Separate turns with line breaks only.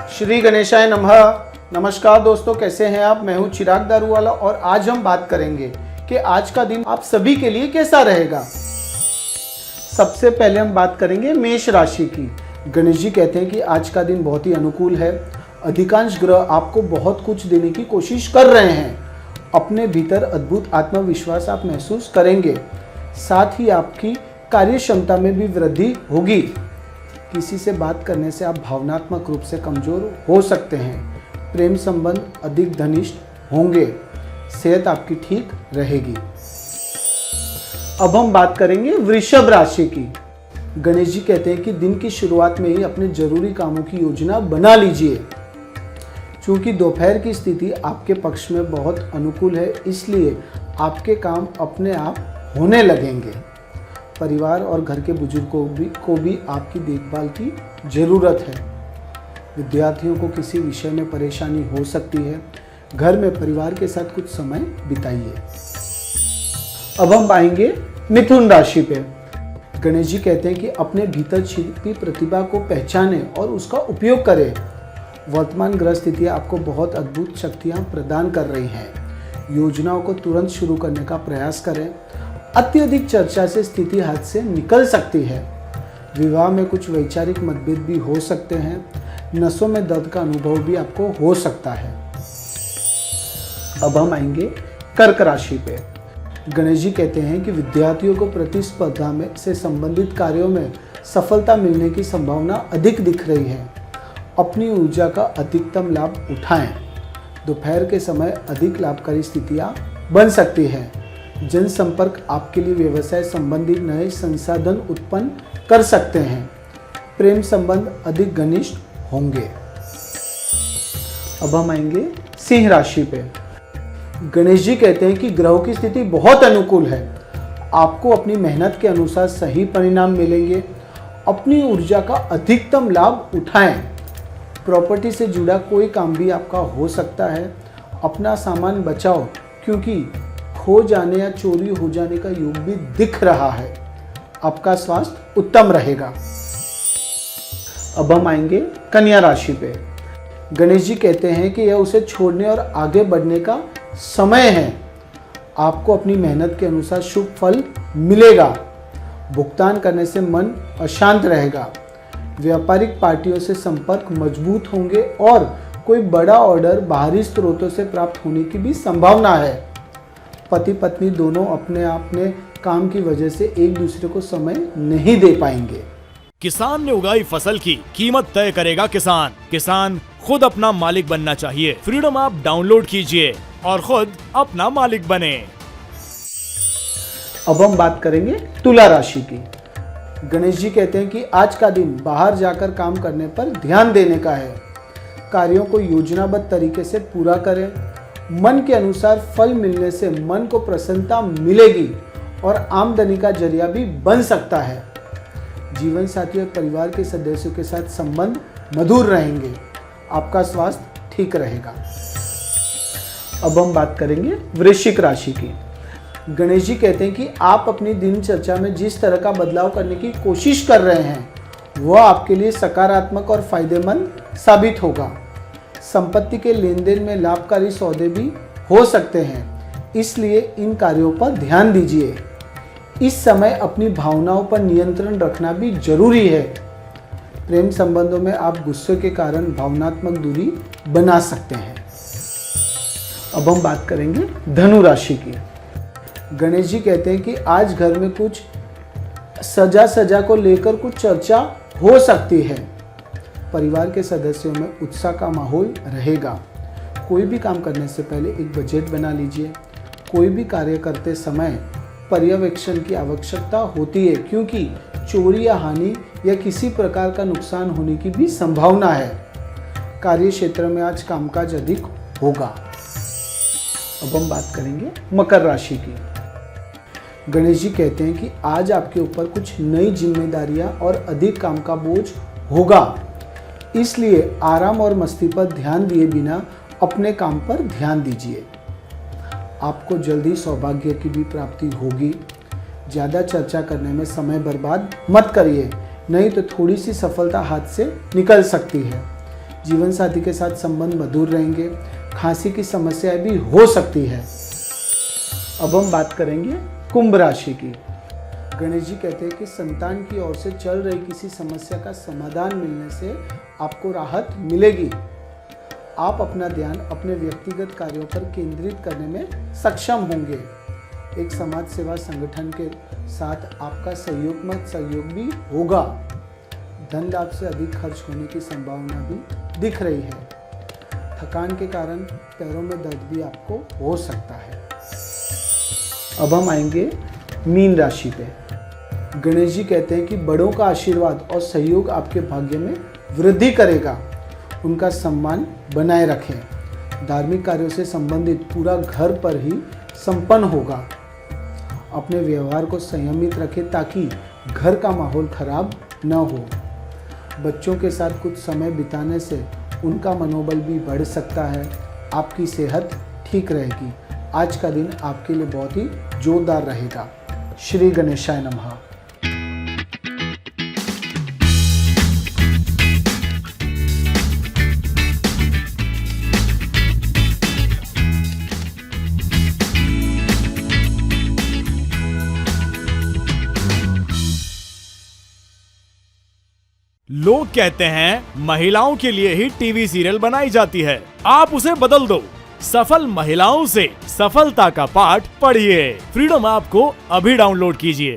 श्री गणेशाय नमः। नमस्कार दोस्तों, कैसे हैं आप? मैं हूं चिराग दारूवाला और आज हम बात करेंगे कि आज का दिन आप सभी के लिए कैसा रहेगा। सबसे पहले हम बात करेंगे मेष राशि की। गणेश जी कहते हैं कि आज का दिन बहुत ही अनुकूल है। अधिकांश ग्रह आपको बहुत कुछ देने की कोशिश कर रहे हैं। अपने भीतर अद्भुत आत्मविश्वास आप महसूस करेंगे। साथ ही आपकी कार्य क्षमता में भी वृद्धि होगी। किसी से बात करने से आप भावनात्मक रूप से कमजोर हो सकते हैं। प्रेम संबंध अधिक घनिष्ठ होंगे। सेहत आपकी ठीक रहेगी। अब हम बात करेंगे वृषभ राशि की। गणेश जी कहते हैं कि दिन की शुरुआत में ही अपने जरूरी कामों की योजना बना लीजिए। क्योंकि दोपहर की स्थिति आपके पक्ष में बहुत अनुकूल है, इसलिए आपके काम अपने आप होने लगेंगे। परिवार और घर के बुजुर्गों को भी आपकी देखभाल की जरूरत है। विद्यार्थियों को किसी विषय में परेशानी हो सकती है। घर में परिवार के साथ कुछ समय बिताइए। अब हम आएंगे मिथुन राशि पे। गणेश जी कहते हैं कि अपने भीतर छिपी प्रतिभा को पहचानें और उसका उपयोग करें। वर्तमान ग्रह स्थितियाँ आपको बहुत अद्भुत शक्तियाँ प्रदान कर रही हैं। योजनाओं को तुरंत शुरू करने का प्रयास करें। अत्यधिक चर्चा से स्थिति हाथ से निकल सकती है। विवाह में कुछ वैचारिक मतभेद भी हो सकते हैं। नसों में दर्द का अनुभव भी आपको हो सकता है। अब हम आएंगे कर्क राशि पे। गणेश जी कहते हैं कि विद्यार्थियों को प्रतिस्पर्धा में से संबंधित कार्यों में सफलता मिलने की संभावना अधिक दिख रही है। अपनी ऊर्जा का अधिकतम लाभ उठाएं। दोपहर के समय अधिक लाभकारी स्थितियां बन सकती हैं। जनसंपर्क आपके लिए व्यवसाय संबंधी नए संसाधन उत्पन्न कर सकते हैं। प्रेम संबंध अधिक घनिष्ठ होंगे। अब हम आएंगे सिंह राशि पे। गणेश जी कहते हैं कि ग्रहों की स्थिति बहुत अनुकूल है। आपको अपनी मेहनत के अनुसार सही परिणाम मिलेंगे। अपनी ऊर्जा का अधिकतम लाभ उठाएं। प्रॉपर्टी से जुड़ा कोई काम भी आपका हो सकता है। अपना सामान बचाओ, क्योंकि खो जाने या चोरी हो जाने का योग भी दिख रहा है। आपका स्वास्थ्य उत्तम रहेगा। अब हम आएंगे कन्या राशि पे। गणेश जी कहते हैं कि यह उसे छोड़ने और आगे बढ़ने का समय है। आपको अपनी मेहनत के अनुसार शुभ फल मिलेगा। भुगतान करने से मन अशांत रहेगा। व्यापारिक पार्टियों से संपर्क मजबूत होंगे और कोई बड़ा ऑर्डर बाहरी स्रोतों से प्राप्त होने की भी संभावना है। पति पत्नी दोनों अपने काम की वजह से एक दूसरे को समय नहीं दे पाएंगे।
किसान ने उगाई फसल की कीमत तय करेगा किसान। किसान खुद अपना मालिक बनना चाहिए। फ्रीडम ऐप डाउनलोड कीजिए और खुद अपना मालिक बने।
अब हम बात करेंगे तुला राशि की। गणेश जी कहते हैं कि आज का दिन बाहर जाकर काम करने पर ध्यान देने का है। कार्यों को योजनाबद्ध तरीके से पूरा करें। मन के अनुसार फल मिलने से मन को प्रसन्नता मिलेगी और आमदनी का जरिया भी बन सकता है। जीवन साथी और परिवार के सदस्यों के साथ संबंध मधुर रहेंगे। आपका स्वास्थ्य ठीक रहेगा। अब हम बात करेंगे वृश्चिक राशि की। गणेश जी कहते हैं कि आप अपनी दिनचर्या में जिस तरह का बदलाव करने की कोशिश कर रहे हैं, वह आपके लिए सकारात्मक और फायदेमंद साबित होगा। संपत्ति के लेन देन में लाभकारी सौदे भी हो सकते हैं, इसलिए इन कार्यों पर ध्यान दीजिए। इस समय अपनी भावनाओं पर नियंत्रण रखना भी जरूरी है। प्रेम संबंधों में आप गुस्से के कारण भावनात्मक दूरी बना सकते हैं। अब हम बात करेंगे धनु राशि की। गणेश जी कहते हैं कि आज घर में कुछ सजा को लेकर कुछ चर्चा हो सकती है। परिवार के सदस्यों में उत्साह का माहौल रहेगा। कोई भी काम करने से पहले एक बजट बना लीजिए। कोई भी कार्य करते समय पर्यवेक्षण की आवश्यकता होती है, क्योंकि चोरी या हानि या किसी प्रकार का नुकसान होने की भी संभावना है। कार्य क्षेत्र में आज कामकाज अधिक होगा। अब हम बात करेंगे मकर राशि की। गणेश जी कहते हैं कि आज आपके ऊपर कुछ नई जिम्मेदारियां और अधिक काम का बोझ होगा, इसलिए आराम और मस्ती पर ध्यान दिए बिना अपने काम पर ध्यान दीजिए। आपको जल्दी सौभाग्य की भी प्राप्ति होगी। ज़्यादा चर्चा करने में समय बर्बाद मत करिए, नहीं तो थोड़ी सी सफलता हाथ से निकल सकती है। जीवन साथी के साथ संबंध मधुर रहेंगे। खांसी की समस्याएं भी हो सकती है। अब हम बात करेंगे कुंभ राशि की। गणेश जी कहते हैं कि संतान की ओर से चल रही किसी समस्या का समाधान मिलने से आपको राहत मिलेगी। आप अपना ध्यान अपने व्यक्तिगत कार्यों पर केंद्रित करने में सक्षम होंगे। एक समाज सेवा संगठन के साथ आपका सहयोग भी होगा। धन लाभ से अधिक खर्च होने की संभावना भी दिख रही है। थकान के कारण पैरों में दर्द भी आपको हो सकता है। अब हम आएंगे मीन राशि पे। गणेश जी कहते हैं कि बड़ों का आशीर्वाद और सहयोग आपके भाग्य में वृद्धि करेगा। उनका सम्मान बनाए रखें। धार्मिक कार्यों से संबंधित पूरा घर पर ही संपन्न होगा। अपने व्यवहार को संयमित रखें ताकि घर का माहौल खराब न हो। बच्चों के साथ कुछ समय बिताने से उनका मनोबल भी बढ़ सकता है। आपकी सेहत ठीक रहेगी। आज का दिन आपके लिए बहुत ही जोरदार रहेगा। श्री गणेशाय नमः।
लोग कहते हैं महिलाओं के लिए ही टीवी सीरियल बनाई जाती है। आप उसे बदल दो। सफल महिलाओं से सफलता का पाठ पढ़िए। फ्रीडम ऐप को अभी डाउनलोड कीजिए।